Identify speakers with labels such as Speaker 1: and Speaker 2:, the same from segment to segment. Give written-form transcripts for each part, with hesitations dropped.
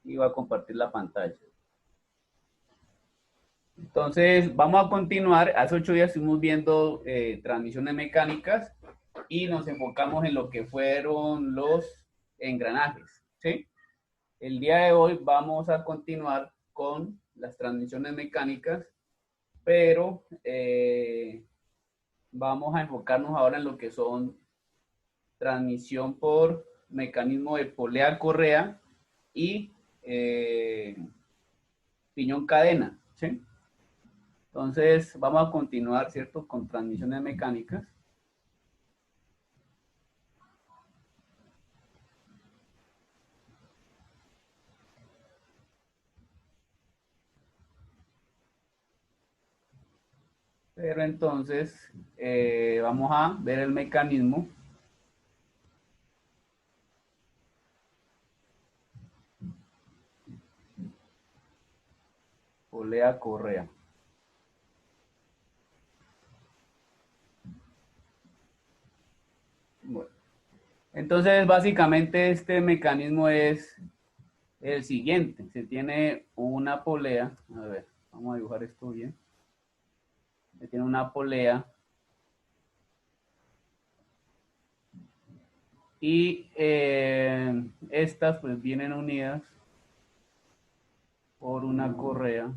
Speaker 1: Y voy a compartir la pantalla. Entonces, vamos a continuar. Hace 8 días estuvimos viendo transmisiones mecánicas y nos enfocamos en lo que fueron los engranajes, ¿sí? El día de hoy vamos a continuar con las transmisiones mecánicas, pero vamos a enfocarnos ahora en lo que son transmisión por mecanismo de polea-correa y piñón cadena, ¿sí? Entonces, vamos a continuar, ¿cierto?, con transmisiones mecánicas. Pero entonces, vamos a ver el mecanismo. Polea-correa. Bueno. Entonces, básicamente este mecanismo es el siguiente. Se tiene una polea. A ver, vamos a dibujar esto bien. Se tiene una polea. Y estas pues vienen unidas por una correa.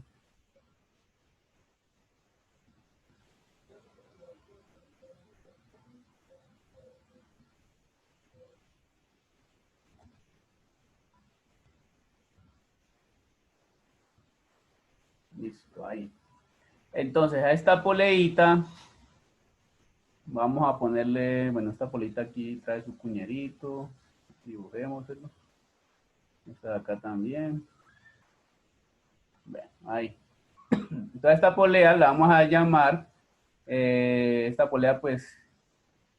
Speaker 1: Listo, ahí. Entonces a esta poleita vamos a ponerle, bueno, esta poleita aquí trae su cuñerito. Dibujémoslo. Esta de acá también. Bueno, ahí. Entonces esta polea la vamos a llamar, esta polea pues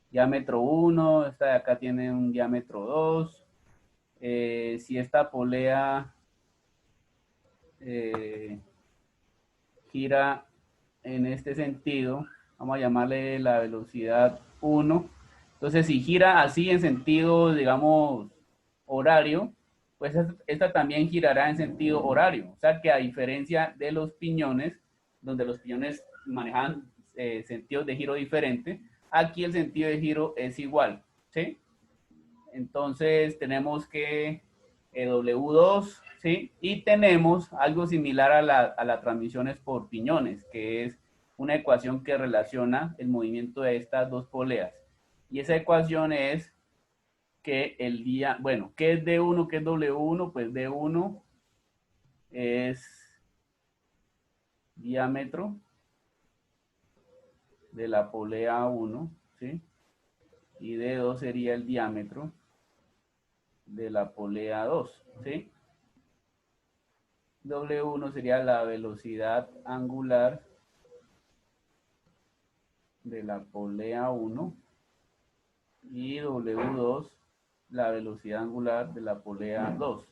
Speaker 1: diámetro 1, esta de acá tiene un diámetro 2. Si esta polea gira en este sentido, vamos a llamarle la velocidad 1. Entonces, si gira así en sentido, digamos, horario, pues esta también girará en sentido horario. O sea que a diferencia de los piñones, donde los piñones manejan sentidos de giro diferentes, aquí el sentido de giro es igual, ¿sí? Entonces tenemos que W2, ¿sí? Y tenemos algo similar a las transmisiones por piñones, que es una ecuación que relaciona el movimiento de estas dos poleas. Y esa ecuación es que el día, bueno, ¿qué es D1, qué es W1? Pues D1 es diámetro de la polea 1, ¿sí? Y D2 sería el diámetro de la polea 2, ¿sí? W1 sería la velocidad angular de la polea 1 y W2 la velocidad angular de la polea 2.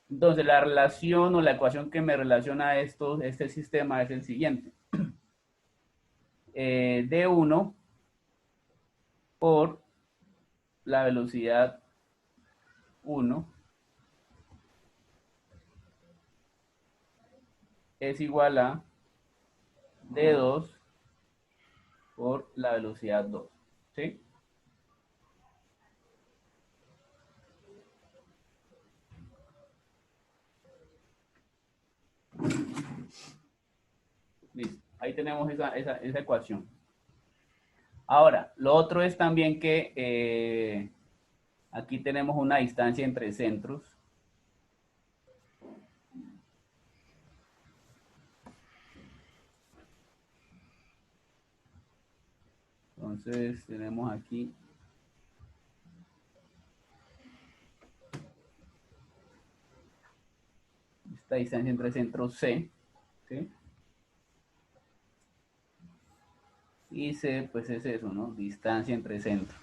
Speaker 1: Entonces, la relación o la ecuación que me relaciona este sistema es el siguiente. D1 por la velocidad 1 es igual a D2 por la velocidad 2, ¿sí? Listo. Ahí tenemos esa ecuación. Ahora, lo otro es también que aquí tenemos una distancia entre centros. Entonces tenemos aquí esta distancia entre centros C, ¿sí? Y C, pues es eso, ¿no? Distancia entre centros.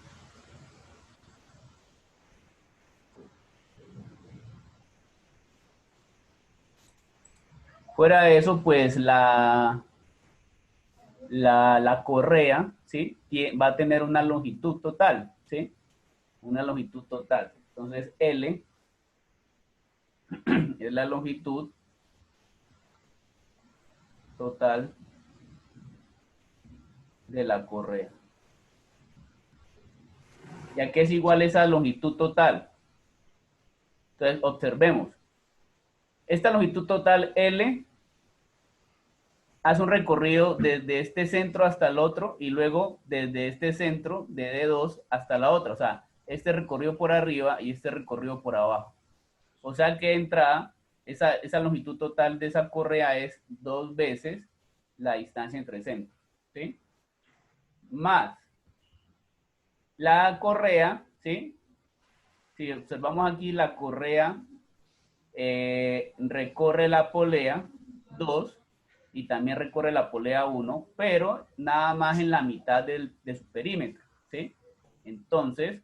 Speaker 1: Fuera de eso, pues la correa, ¿sí? Va a tener una longitud total, ¿sí? Una longitud total. Entonces L es la longitud total de la correa. ¿Ya que es igual esa longitud total? Entonces observemos. Esta longitud total L hace un recorrido desde este centro hasta el otro y luego desde este centro de D2 hasta la otra. O sea, este recorrido por arriba y este recorrido por abajo. O sea que entrada, esa longitud total de esa correa es 2 veces la distancia entre centros. ¿Sí? Más la correa, ¿sí? Si observamos aquí, la correa recorre la polea 2 y también recorre la polea 1, pero nada más en la mitad de su perímetro, ¿sí? Entonces,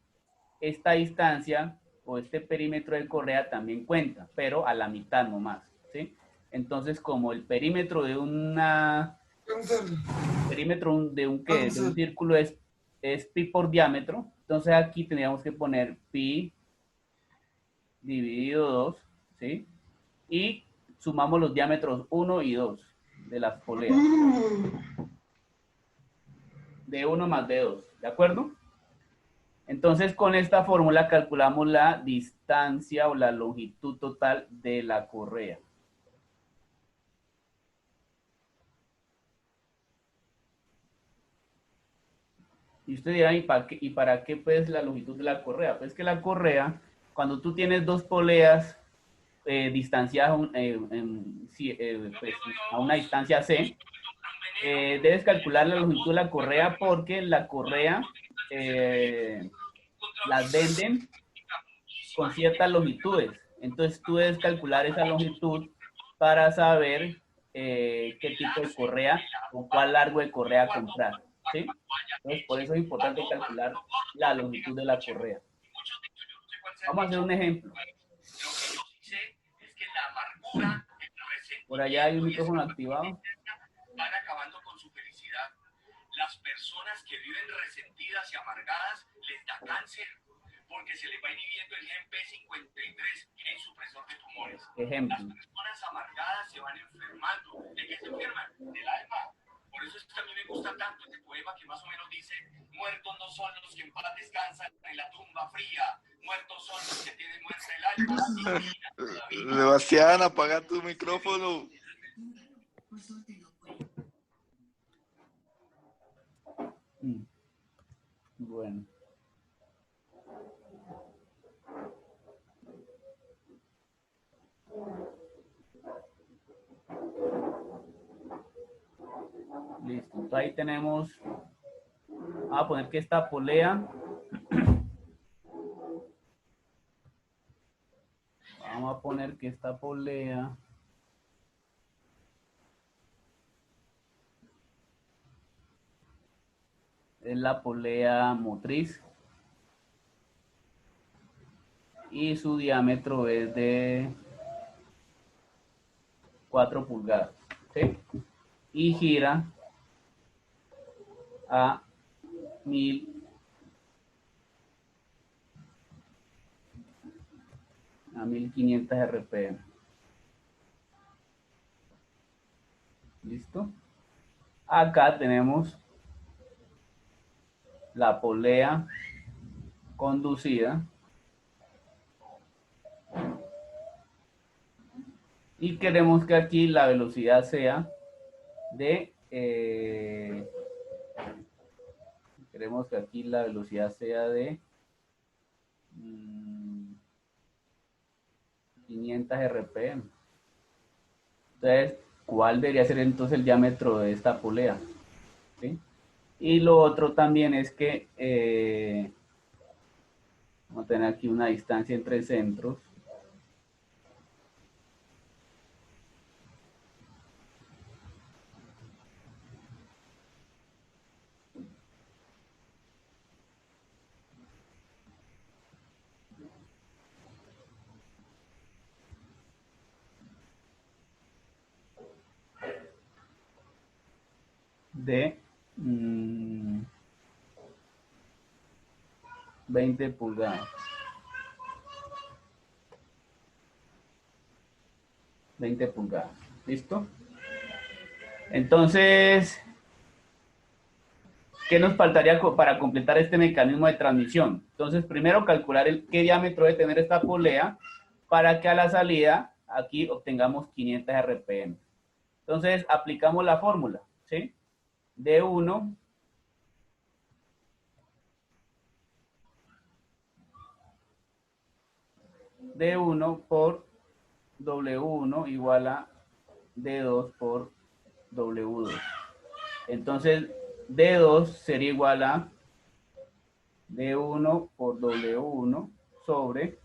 Speaker 1: esta distancia o este perímetro de correa también cuenta, pero a la mitad nomás, ¿sí? Entonces, como el perímetro de de un círculo es pi por diámetro, entonces aquí tendríamos que poner pi dividido 2, ¿sí? Y sumamos los diámetros 1 y 2 de las poleas. De 1 más de 2, ¿de acuerdo? Entonces, con esta fórmula calculamos la distancia o la longitud total de la correa. Y usted dirá, ¿y para qué pues la longitud de la correa? Pues que la correa, cuando tú tienes dos poleas distanciadas pues, a una distancia C, debes calcular la longitud de la correa porque la correa las venden con ciertas longitudes. Entonces tú debes calcular esa longitud para saber qué tipo de correa o cuál largo de correa comprar. ¿Sí? Entonces por eso es importante calcular la longitud de la correa. Vamos a hacer un ejemplo. Por allá hay un micrófono activado.
Speaker 2: Van acabando con su felicidad. Las personas que viven resentidas y amargadas les da cáncer porque se les va inhibiendo el gen P53, gen supresor de tumores.
Speaker 1: Ejemplo.
Speaker 2: Las personas amargadas se van enfermando. ¿De qué se enferman? Del alma. Por eso es que a mí me gusta tanto este poema que más o menos dice: muertos no son los que en paz descansan en la tumba fría, muertos son los que tienen muerta el alma.
Speaker 3: Sebastián, apaga tu micrófono.
Speaker 1: Bueno. Listo. Entonces ahí tenemos. Vamos a poner que esta polea. Vamos a poner que esta polea. Es la polea motriz. Y su diámetro es de 4 pulgadas. ¿Sí? Y gira a 1500 RPM. ¿Listo? Acá tenemos la polea conducida y queremos que aquí la velocidad sea de queremos que aquí la velocidad sea de 500 RPM. Entonces, ¿cuál debería ser entonces el diámetro de esta polea? ¿Sí? Y lo otro también es que vamos a tener aquí una distancia entre centros. De 20 pulgadas. 20 pulgadas. ¿Listo? Entonces, ¿qué nos faltaría para completar este mecanismo de transmisión? Entonces, primero calcular qué diámetro debe tener esta polea para que a la salida aquí obtengamos 500 RPM. Entonces, aplicamos la fórmula, ¿sí? D1 por W1 igual a D2 por W2. Entonces, D2 sería igual a D1 por W1 sobre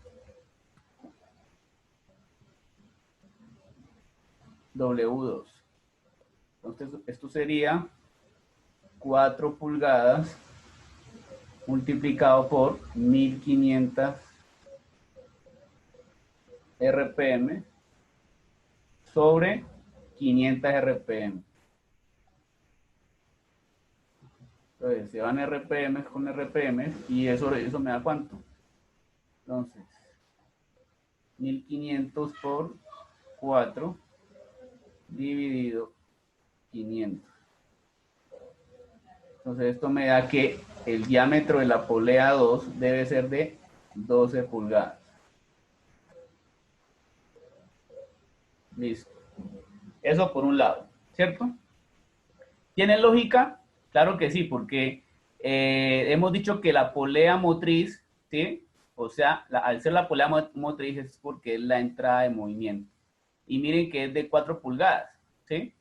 Speaker 1: W2. Entonces, esto sería 4 pulgadas multiplicado por 1500 RPM sobre 500 RPM. Entonces, se van RPM con RPM y eso me da ¿cuánto? Entonces, 1500 por 4 dividido 500. Entonces, esto me da que el diámetro de la polea 2 debe ser de 12 pulgadas. Listo. Eso por un lado, ¿cierto? ¿Tiene lógica? Claro que sí, porque hemos dicho que la polea motriz, ¿sí? O sea, al ser la polea motriz es porque es la entrada de movimiento. Y miren que es de 4 pulgadas, ¿sí?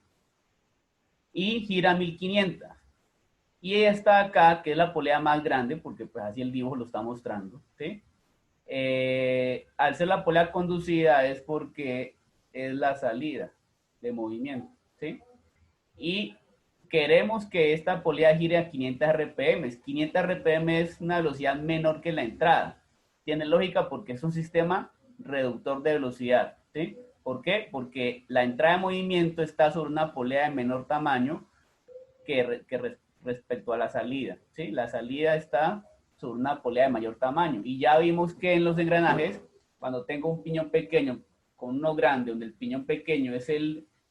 Speaker 1: Y gira 1500. Y esta acá, que es la polea más grande, porque pues así el dibujo lo está mostrando, ¿sí? Al ser la polea conducida es porque es la salida de movimiento, ¿sí? Y queremos que esta polea gire a 500 RPM. 500 RPM es una velocidad menor que la entrada. Tiene lógica porque es un sistema reductor de velocidad, ¿sí? ¿Por qué? Porque la entrada de movimiento está sobre una polea de menor tamaño respecto a la salida, ¿sí? La salida está sobre una polea de mayor tamaño. Y ya vimos que en los engranajes, cuando tengo un piñón pequeño con uno grande, donde el piñón pequeño es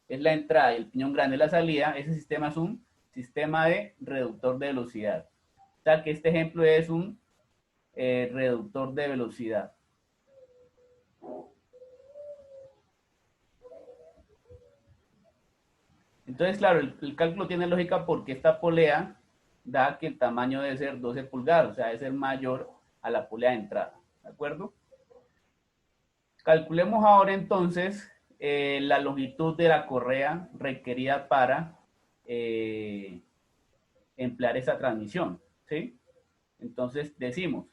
Speaker 1: la entrada y el piñón grande es la salida, ese sistema es un sistema de reductor de velocidad. O sea que este ejemplo es un reductor de velocidad. Entonces, claro, el cálculo tiene lógica porque esta polea da que el tamaño debe ser 12 pulgadas, o sea, debe ser mayor a la polea de entrada. ¿De acuerdo? Calculemos ahora entonces la longitud de la correa requerida para emplear esa transmisión, ¿sí? Entonces decimos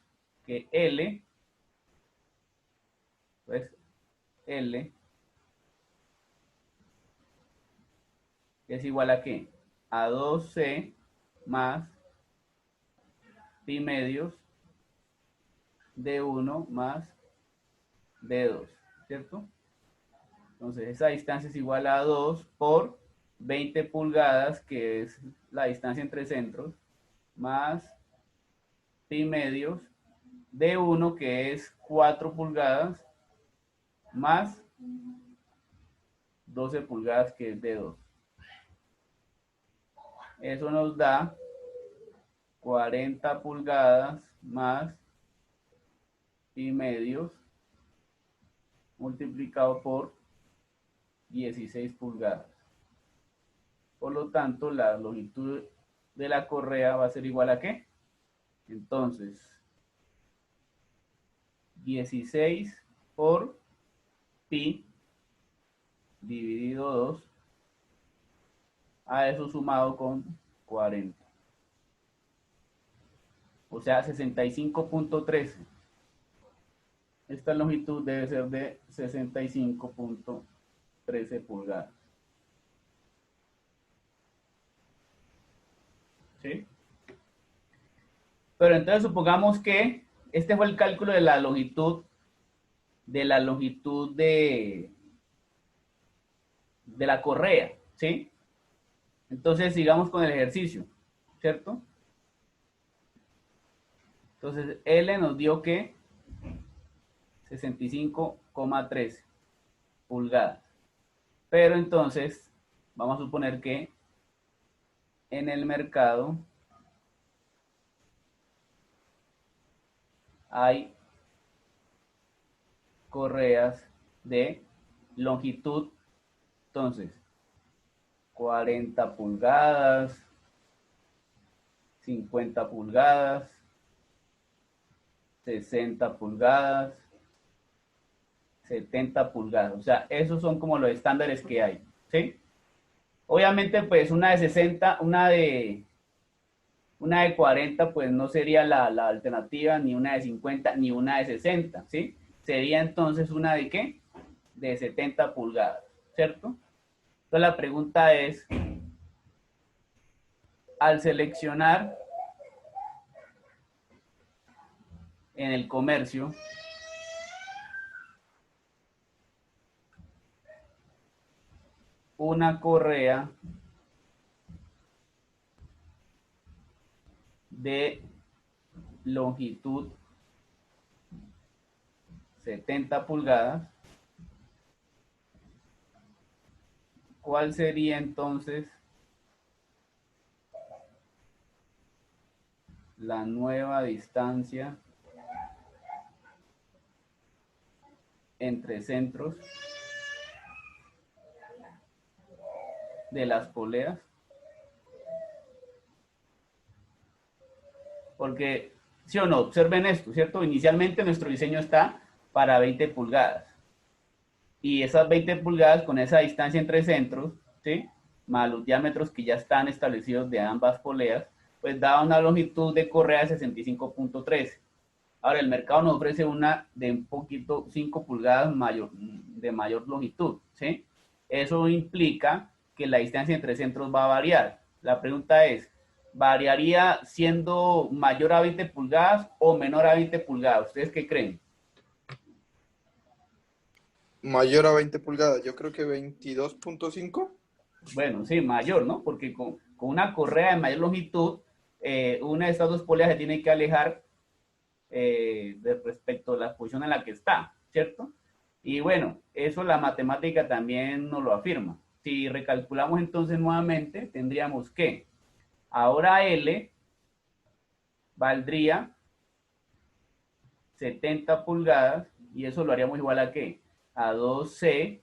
Speaker 1: que L, pues L es igual a ¿qué? A 2C más pi medios D1 más D2, ¿cierto? Entonces esa distancia es igual a 2 por 20 pulgadas, que es la distancia entre centros, más pi medios D1, que es 4 pulgadas, más 12 pulgadas, que es D2. Eso nos da 40 pulgadas más pi medios multiplicado por 16 pulgadas. Por lo tanto, la longitud de la correa va a ser igual a ¿qué? Entonces, 16 por pi dividido 2, a eso sumado con 40. O sea, 65.13. Esta longitud debe ser de 65.13 pulgadas. ¿Sí? Pero entonces supongamos que este fue el cálculo de la longitud de la correa, ¿sí? Entonces sigamos con el ejercicio, ¿cierto? Entonces L nos dio que 65,13 pulgadas. Pero entonces, vamos a suponer que en el mercado hay correas de longitud, entonces, 40 pulgadas, 50 pulgadas, 60 pulgadas, 70 pulgadas. O sea, esos son como los estándares que hay, ¿sí? Obviamente, pues una de 60, una de 40, pues no sería la alternativa, ni una de 50, ni una de 60, ¿sí? Sería entonces una de ¿qué? De 70 pulgadas, ¿cierto? Entonces la pregunta es, al seleccionar en el comercio una correa de longitud 70 pulgadas, ¿cuál sería entonces la nueva distancia entre centros de las poleas? Porque, sí o no, observen esto, ¿cierto? Inicialmente nuestro diseño está para 20 pulgadas. Y esas 20 pulgadas con esa distancia entre centros, ¿sí? Más los diámetros que ya están establecidos de ambas poleas, pues da una longitud de correa de 65.13. Ahora, el mercado nos ofrece una de un poquito 5 pulgadas de mayor longitud, ¿sí? Eso implica que la distancia entre centros va a variar. La pregunta es, ¿variaría siendo mayor a 20 pulgadas o menor a 20 pulgadas? ¿Ustedes qué creen?
Speaker 3: Mayor a 20 pulgadas, yo creo que 22.5.
Speaker 1: Bueno, sí, mayor, ¿no? Porque con una correa de mayor longitud, una de estas dos poleas se tiene que alejar respecto a la posición en la que está, ¿cierto? Y bueno, eso la matemática también nos lo afirma. Si recalculamos entonces nuevamente, tendríamos que ahora L valdría 70 pulgadas y eso lo haríamos igual a ¿qué? A 2C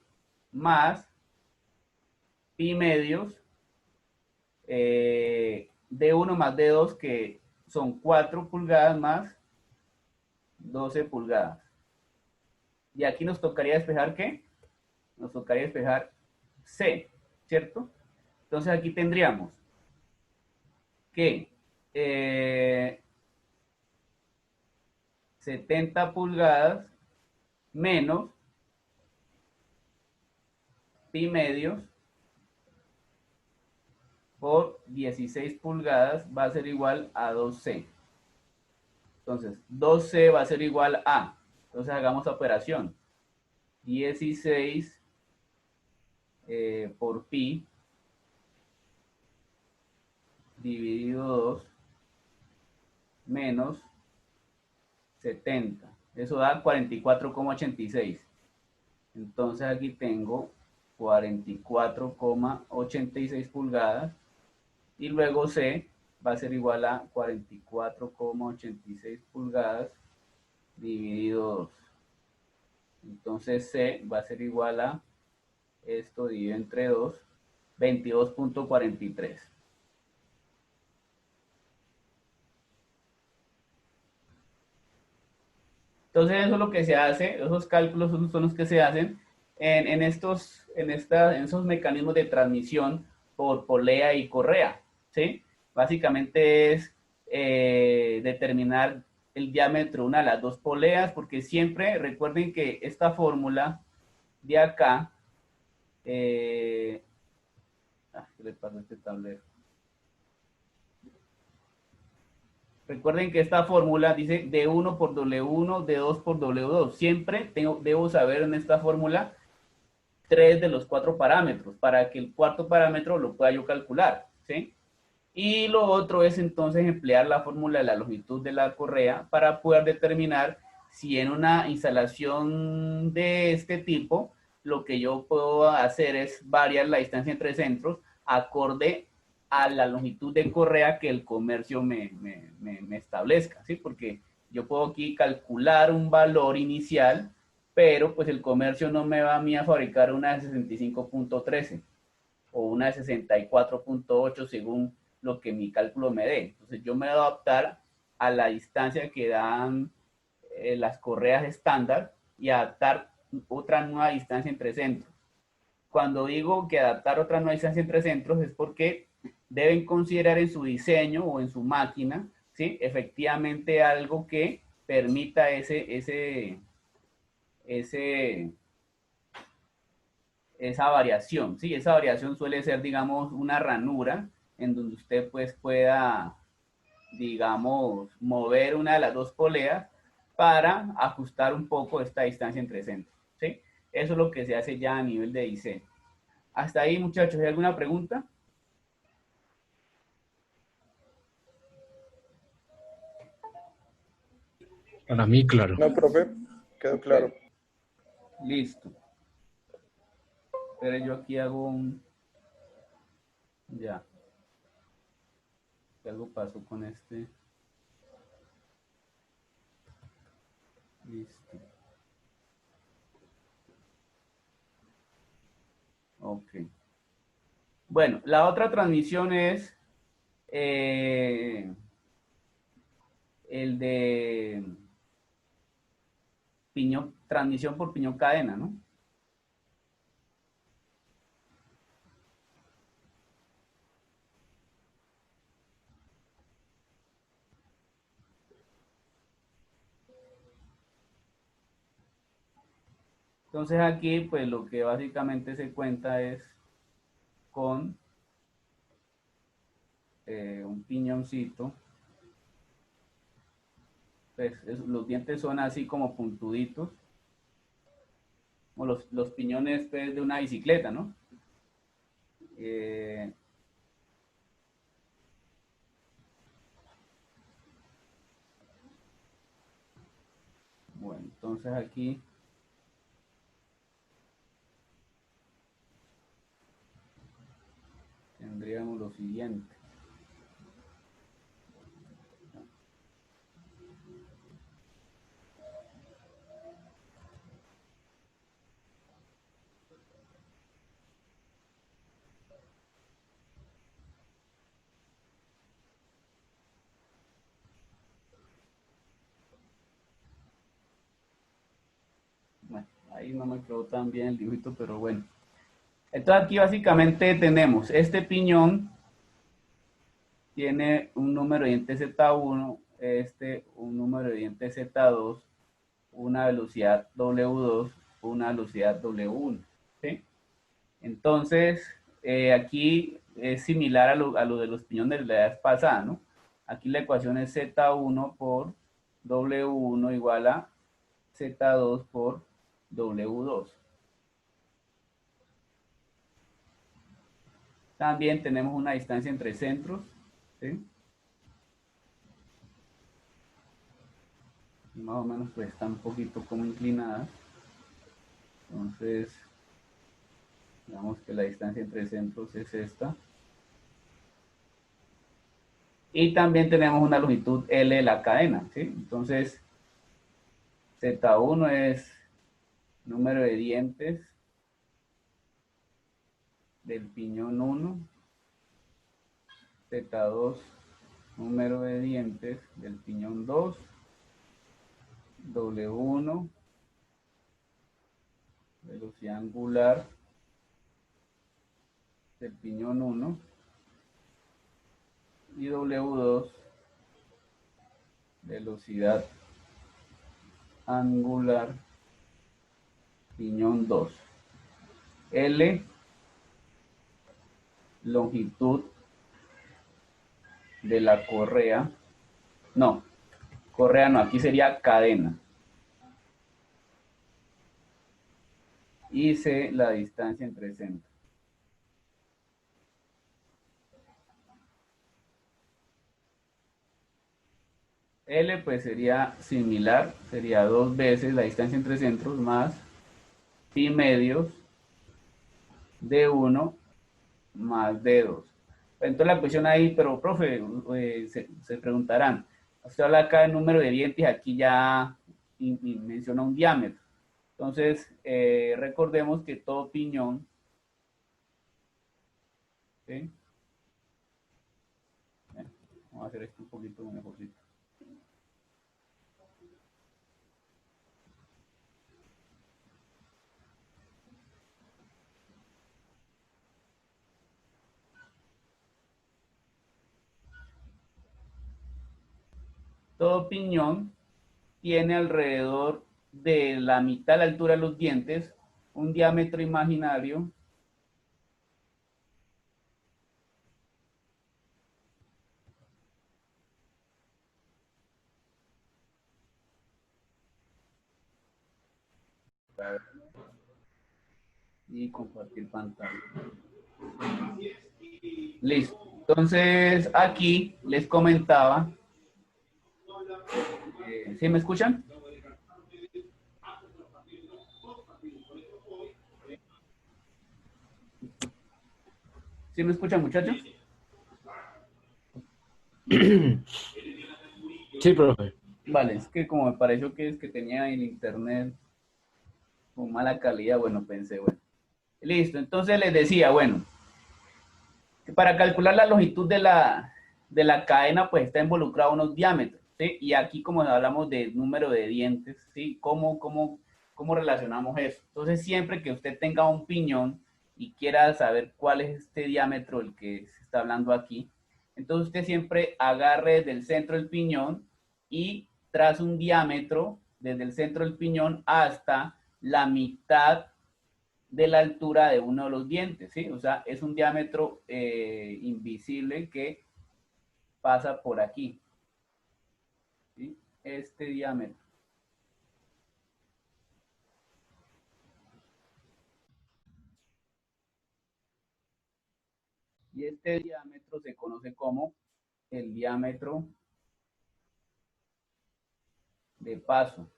Speaker 1: más pi medios D1 más D2, que son 4 pulgadas más 12 pulgadas. Y aquí nos tocaría despejar ¿qué? Nos tocaría despejar C, ¿cierto? Entonces aquí tendríamos que 70 pulgadas menos pi medios por 16 pulgadas va a ser igual a 2C. Entonces, 2C va a ser igual a, entonces hagamos la operación, 16 por pi dividido 2 menos 70. Eso da 44,86. Entonces aquí tengo 44,86 pulgadas y luego C va a ser igual a 44,86 pulgadas dividido 2. Entonces C va a ser igual a esto dividido entre 2, 22.43. Entonces eso es lo que se hace, esos cálculos son los que se hacen en esos mecanismos de transmisión por polea y correa, ¿sí? Básicamente es determinar el diámetro de una de las dos poleas, porque siempre recuerden que esta fórmula de acá, ¿qué le pasa a este tablero? Recuerden que esta fórmula dice D1 por W1, D2 por W2. Siempre debo saber en esta fórmula 3 de los 4 parámetros para que el cuarto parámetro lo pueda yo calcular, ¿sí? Y lo otro es entonces emplear la fórmula de la longitud de la correa para poder determinar si en una instalación de este tipo lo que yo puedo hacer es variar la distancia entre centros acorde a la longitud de correa que el comercio me establezca, ¿sí? Porque yo puedo aquí calcular un valor inicial, pero pues el comercio no me va a mí a fabricar una de 65.13 o una de 64.8 según lo que mi cálculo me dé. Entonces yo me voy a adaptar a la distancia que dan las correas estándar y adaptar otra nueva distancia entre centros. Cuando digo que adaptar otra nueva distancia entre centros es porque deben considerar en su diseño o en su máquina, ¿sí? Efectivamente algo que permita esa variación, ¿sí? Esa variación suele ser, digamos, una ranura en donde usted pues pueda, digamos, mover una de las dos poleas para ajustar un poco esta distancia entre centros, ¿sí? Eso es lo que se hace ya a nivel de diseño. Hasta ahí, muchachos, ¿hay alguna pregunta?
Speaker 4: Para mí, claro.
Speaker 3: No, profe, quedó claro.
Speaker 1: Listo. Pero yo aquí hago un... Ya. ¿Qué algo pasó con este? Listo. Ok. Bueno, la otra transmisión es el de piñón, transmisión por piñón cadena, ¿no? Entonces aquí, pues lo que básicamente se cuenta es con un piñoncito. Pues los dientes son así como puntuditos, como los piñones pues, de una bicicleta, ¿no? Eh, bueno, entonces aquí tendríamos lo siguiente. Bueno, ahí no me quedó tan bien el dibujito, pero bueno. Entonces aquí básicamente tenemos este piñón, tiene un número de diente Z1, un número de diente Z2, una velocidad W2, una velocidad W1, ¿sí? Entonces, aquí es similar a lo de los piñones de la vez pasada, ¿no? Aquí la ecuación es Z1 por W1 igual a Z2 por W2. También tenemos una distancia entre centros, ¿sí? Y más o menos pues está un poquito como inclinada. Entonces, digamos que la distancia entre centros es esta. Y también tenemos una longitud L de la cadena, ¿sí? Entonces, Z1 es número de dientes del piñón 1, Z2 número de dientes del piñón 2, W1 velocidad angular del piñón 1 y W2 velocidad angular piñón 2. L longitud de la correa, no, correa no, aquí sería cadena. Y C la distancia entre centros. L pues sería similar, sería 2 veces la distancia entre centros más pi medios de 1 más de 2. Entonces la cuestión ahí, pero profe, se preguntarán, usted habla acá de número de dientes, aquí ya menciona un diámetro. Entonces, recordemos que todo piñón, ¿sí? Vamos a hacer esto un poquito mejorcito. Todo piñón tiene alrededor de la mitad de la altura de los dientes un diámetro imaginario y compartir pantalla. Listo. Entonces, aquí les comentaba, ¿sí me escuchan? ¿Sí me escuchan, muchachos?
Speaker 4: Sí, profe.
Speaker 1: Vale, es que como me pareció que es que tenía el internet con mala calidad, bueno, pensé, bueno. Listo, entonces les decía, bueno, que para calcular la longitud de la cadena, pues está involucrado unos diámetros, ¿sí? Y aquí como hablamos de número de dientes, ¿sí? ¿Cómo relacionamos eso? Entonces siempre que usted tenga un piñón y quiera saber cuál es este diámetro el que se está hablando aquí, entonces usted siempre agarre desde el centro del piñón y traza un diámetro desde el centro del piñón hasta la mitad de la altura de uno de los dientes, ¿sí? O sea, es un diámetro invisible que pasa por aquí, ¿sí? Este diámetro. Y este diámetro se conoce como el diámetro de paso.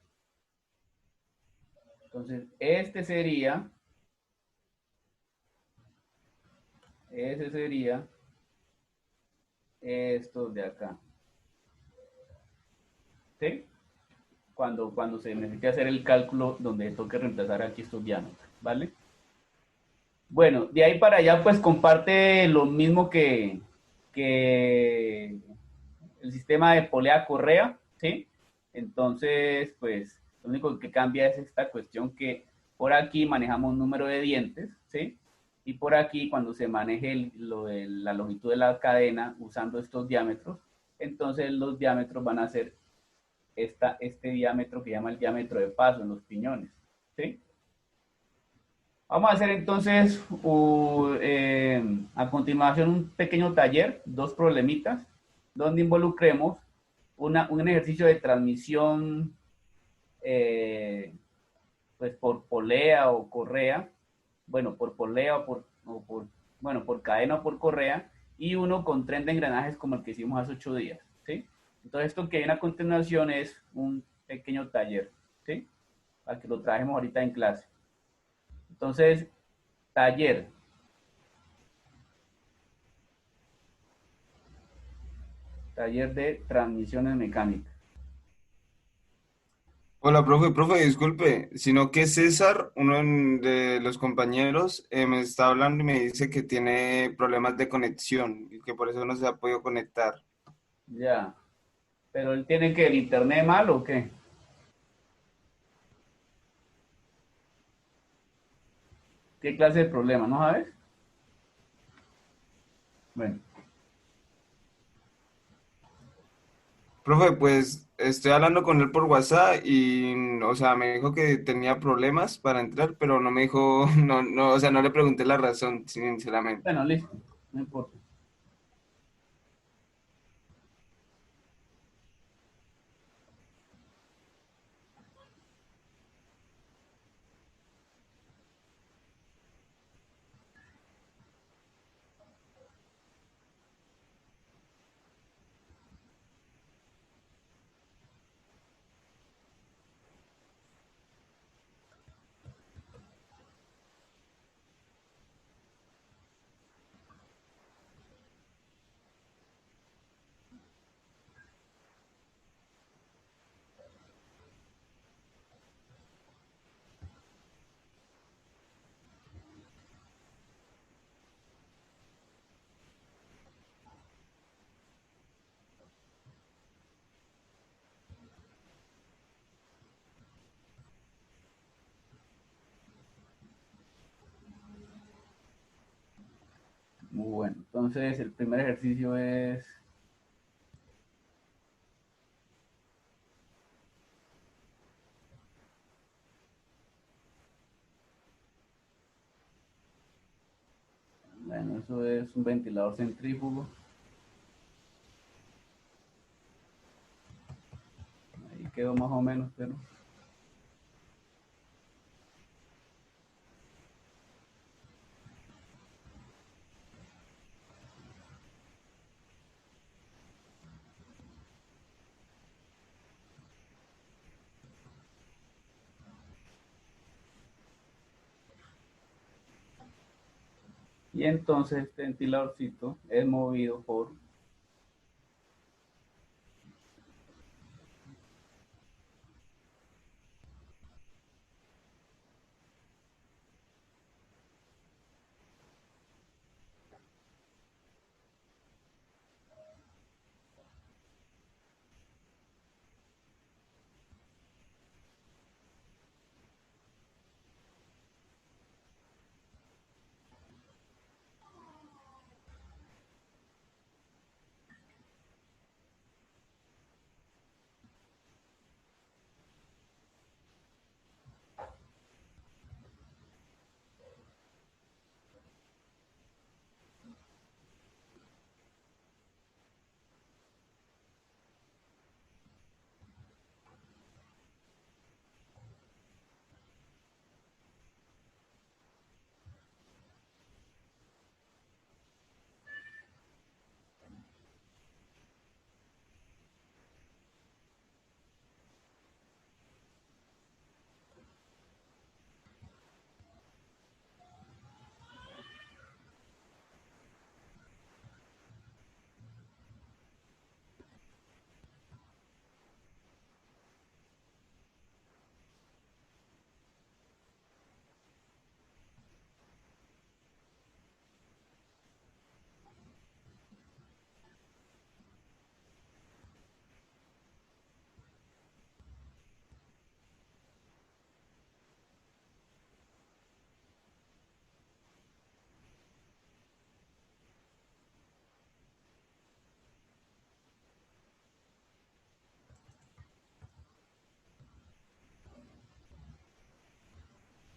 Speaker 1: Entonces, ese sería esto de acá, ¿sí? Cuando se necesite hacer el cálculo donde toque reemplazar aquí estos diámetros, ¿vale? Bueno, de ahí para allá, pues comparte lo mismo que el sistema de polea-correa, ¿sí? Entonces, pues, lo único que cambia es esta cuestión que por aquí manejamos un número de dientes, ¿sí? Y por aquí, cuando se maneje lo de la longitud de la cadena usando estos diámetros, entonces los diámetros van a ser este diámetro que llama el diámetro de paso en los piñones, ¿sí? Vamos a hacer entonces a continuación un pequeño taller, dos problemitas, donde involucremos un ejercicio de transmisión pues por polea o correa, bueno, por polea bueno, por cadena o por correa, y uno con tren de engranajes como el que hicimos hace 8 días, ¿sí? Entonces esto que viene a continuación es un pequeño taller, ¿sí? Para que lo trajemos ahorita en clase. Entonces, taller. Taller de transmisiones mecánicas.
Speaker 3: Hola, profe, disculpe, sino que César, de los compañeros, me está hablando y me dice que tiene problemas de conexión y que por eso no se ha podido conectar.
Speaker 1: Ya. Pero él tiene que el internet mal o qué? ¿Qué clase de problema? ¿No sabes? Bueno,
Speaker 3: Profe, pues estoy hablando con él por WhatsApp y, o sea, me dijo que tenía problemas para entrar, pero no me dijo, o sea, no le pregunté la razón, sinceramente.
Speaker 1: bueno, listo. No importa. Entonces, el primer ejercicio es... Bueno, eso es un ventilador centrífugo. Ahí quedó más o menos, pero... Y entonces este ventiladorcito es movido por...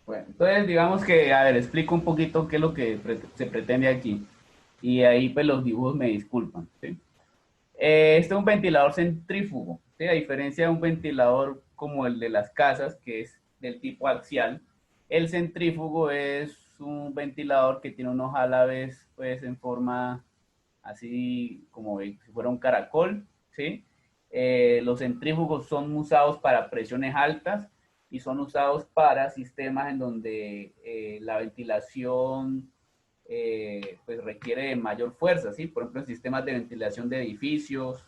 Speaker 1: Bueno, entonces digamos que, a ver, explico un poquito qué es lo que se pretende aquí. Y ahí pues los dibujos me disculpan, ¿sí? Este es un ventilador centrífugo, ¿sí? A diferencia de un ventilador como el de las casas, que es del tipo axial, el centrífugo es un ventilador que tiene unos álabes pues en forma así como si fuera un caracol, ¿sí? Los centrífugos son usados para presiones altas y son usados para sistemas en donde la ventilación pues requiere de mayor fuerza, ¿sí? Por ejemplo, en sistemas de ventilación de edificios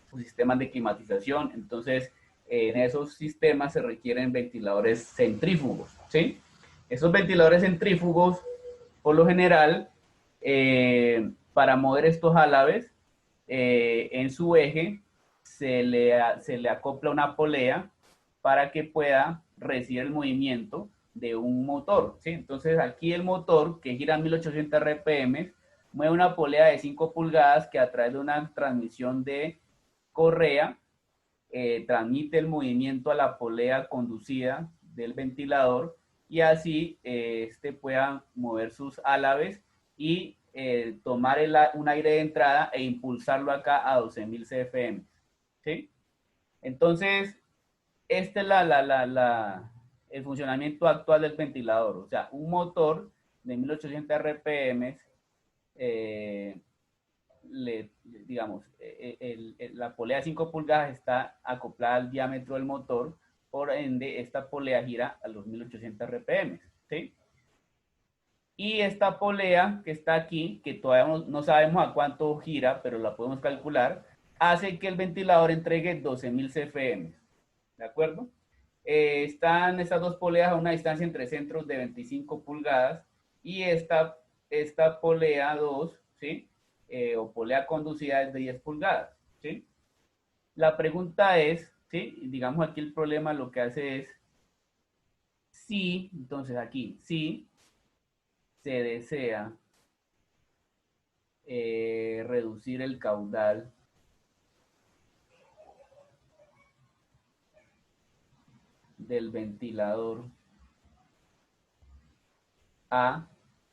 Speaker 1: o sistemas de climatización. Entonces, en esos sistemas se requieren ventiladores centrífugos, ¿sí? Esos ventiladores centrífugos, por lo general, para mover estos álabes en su eje, se le acopla una polea para que pueda recibir el movimiento de un motor, ¿sí? Entonces aquí el motor, que gira a 1800 RPM, mueve una polea de 5 pulgadas que a través de una transmisión de correa transmite el movimiento a la polea conducida del ventilador y así este pueda mover sus álabes y tomar un aire de entrada e impulsarlo acá a 12.000 CFM, ¿sí? Entonces, este es el funcionamiento actual del ventilador. O sea, un motor de 1800 RPM, digamos, la polea de 5 pulgadas está acoplada al diámetro del motor, por ende, esta polea gira a los 1800 RPM, ¿sí? Y esta polea que está aquí, que todavía no sabemos a cuánto gira, pero la podemos calcular, hace que el ventilador entregue 12.000 CFM. ¿De acuerdo? Están estas dos poleas a una distancia entre centros de 25 pulgadas y esta polea 2, ¿sí? O polea conducida es de 10 pulgadas, ¿sí? La pregunta es, ¿sí? Digamos aquí el problema lo que hace es, si, entonces aquí, si se desea reducir el caudal del ventilador a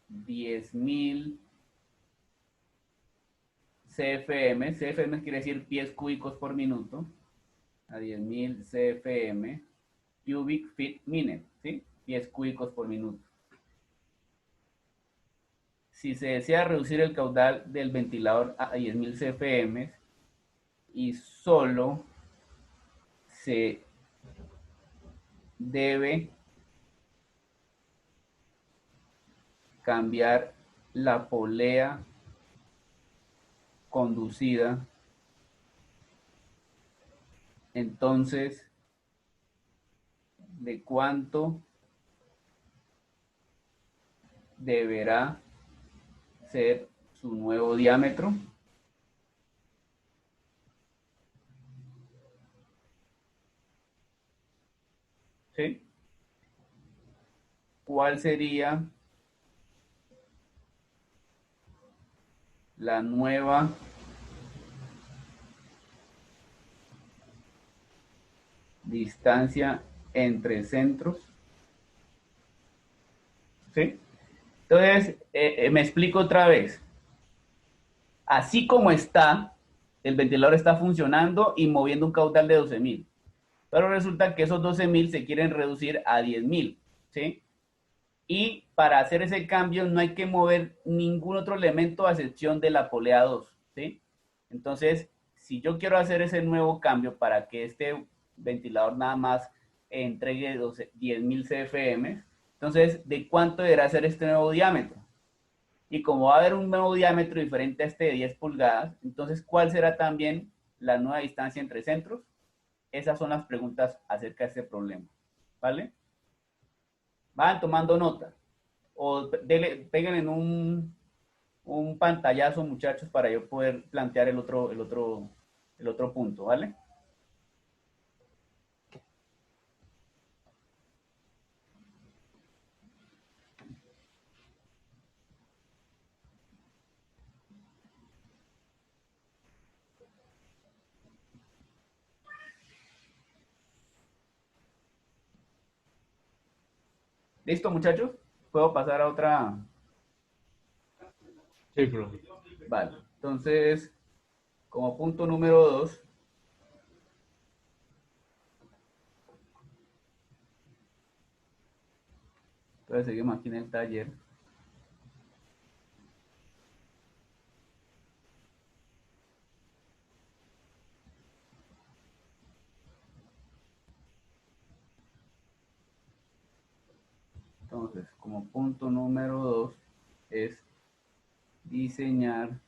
Speaker 1: 10.000 CFM. CFM quiere decir pies cúbicos por minuto. A 10.000 CFM, cubic feet minute, ¿sí? Pies cúbicos por minuto. Si se desea reducir el caudal del ventilador a 10.000 CFM y solo se debe cambiar la polea conducida, entonces, ¿de cuánto deberá ser su nuevo diámetro? ¿Sí? ¿Cuál sería la nueva distancia entre centros? ¿Sí? Entonces, me explico otra vez. Así como está, el ventilador está funcionando y moviendo un caudal de 12.000. Pero resulta que esos 12.000 se quieren reducir a 10.000, ¿sí? Y para hacer ese cambio no hay que mover ningún otro elemento a excepción de la polea 2, ¿sí? Entonces, si yo quiero hacer ese nuevo cambio para que este ventilador nada más entregue 10.000 CFM, entonces, ¿de cuánto deberá ser este nuevo diámetro? Y como va a haber un nuevo diámetro diferente a este de 10 pulgadas, entonces, ¿cuál será también la nueva distancia entre centros? Esas son las preguntas acerca de este problema, ¿vale? Van tomando nota o peguen en un pantallazo, muchachos, para yo poder plantear el otro punto, ¿vale? ¿Listo, muchachos? ¿Puedo pasar a otra?
Speaker 4: Sí, profe.
Speaker 1: Vale. Entonces, como punto número 2, entonces seguimos aquí en el taller. Entonces, como punto número 2 es diseñar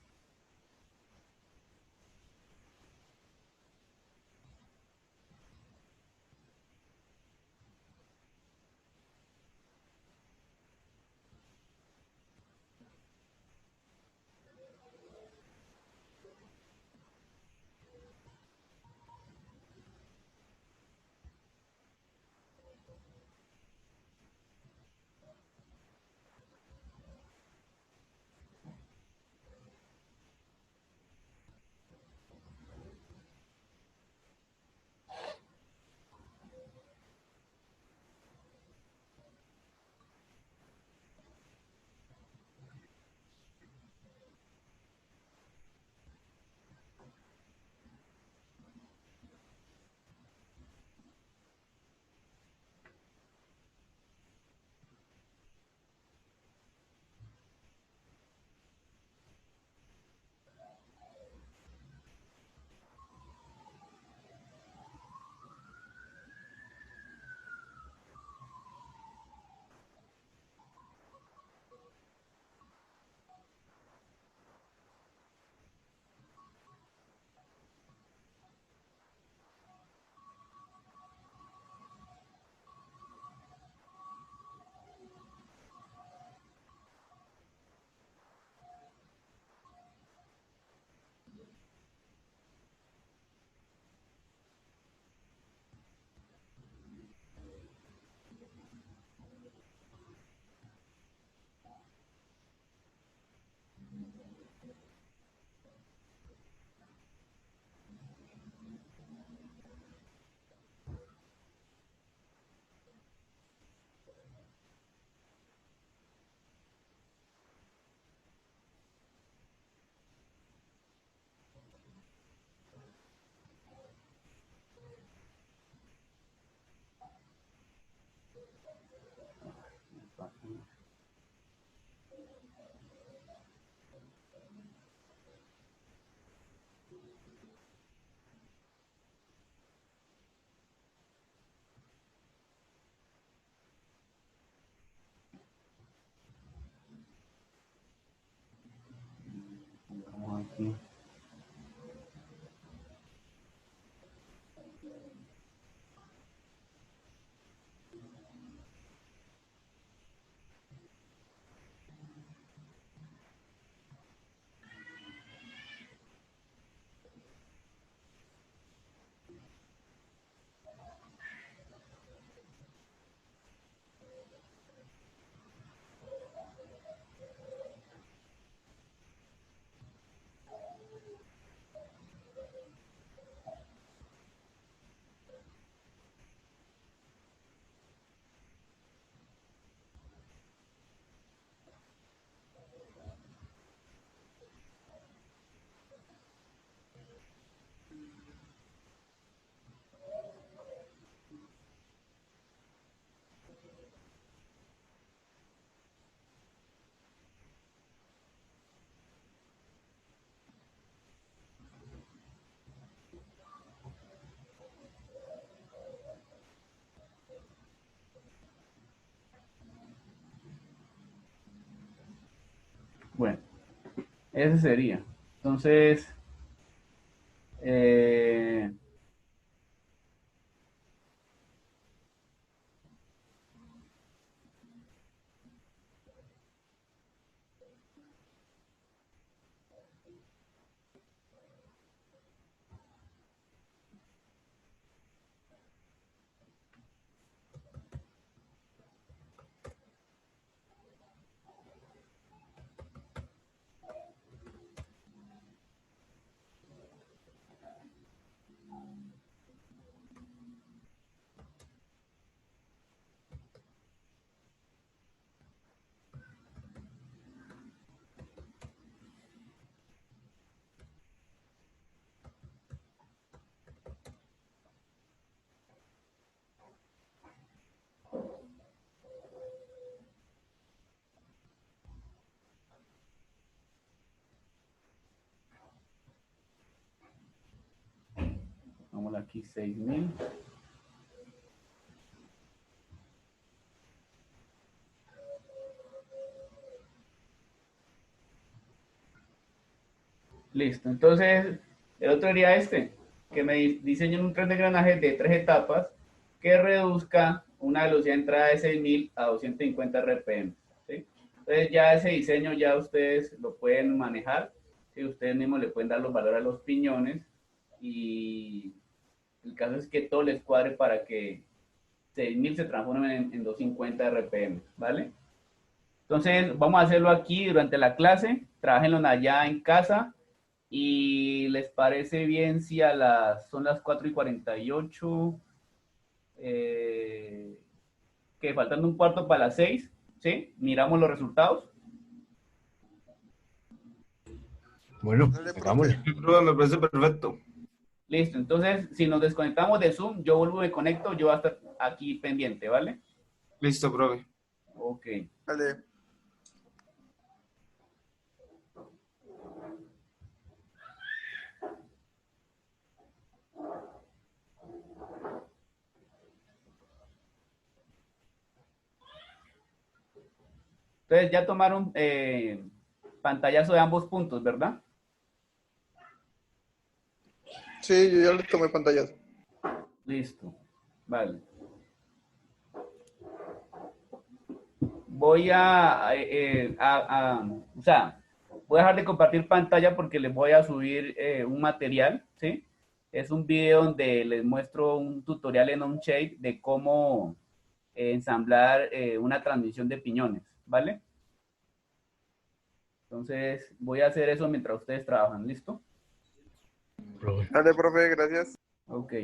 Speaker 1: aquí. Bueno, ese sería. Entonces, eh, vamos aquí 6.000. Listo. Entonces, el otro sería este, que me diseñen un tren de engranaje de 3 etapas que reduzca una velocidad de entrada de 6.000 a 250 RPM. ¿Sí? Entonces, ya ese diseño ya ustedes lo pueden manejar. ¿Sí? Ustedes mismos le pueden dar los valores a los piñones y el caso es que todo les cuadre para que 6.000 se transformen en 250 RPM, ¿vale? Entonces, vamos a hacerlo aquí durante la clase, trabajenlo allá en casa y les parece bien si son las 4:48, que faltando un cuarto para las 6, ¿sí? Miramos los resultados.
Speaker 4: Bueno,
Speaker 5: Dale,
Speaker 4: hagámosle.
Speaker 5: profe.
Speaker 3: Profe, me parece perfecto.
Speaker 1: Listo, entonces si nos desconectamos de Zoom, yo vuelvo, me conecto, yo voy a estar aquí pendiente, ¿vale?
Speaker 3: Listo, profe.
Speaker 1: Ok.
Speaker 5: Dale.
Speaker 1: Entonces ya tomaron pantallazo de ambos puntos, ¿verdad?
Speaker 5: Sí, yo ya le tomé pantallazo.
Speaker 1: Listo. Vale. Voy o sea, voy a dejar de compartir pantalla porque les voy a subir un material, ¿sí? Es un video donde les muestro un tutorial en Onshape de cómo ensamblar una transmisión de piñones, ¿vale? Entonces, voy a hacer eso mientras ustedes trabajan, ¿listo?
Speaker 4: Profe.
Speaker 5: Dale, profe, gracias.
Speaker 1: Ok.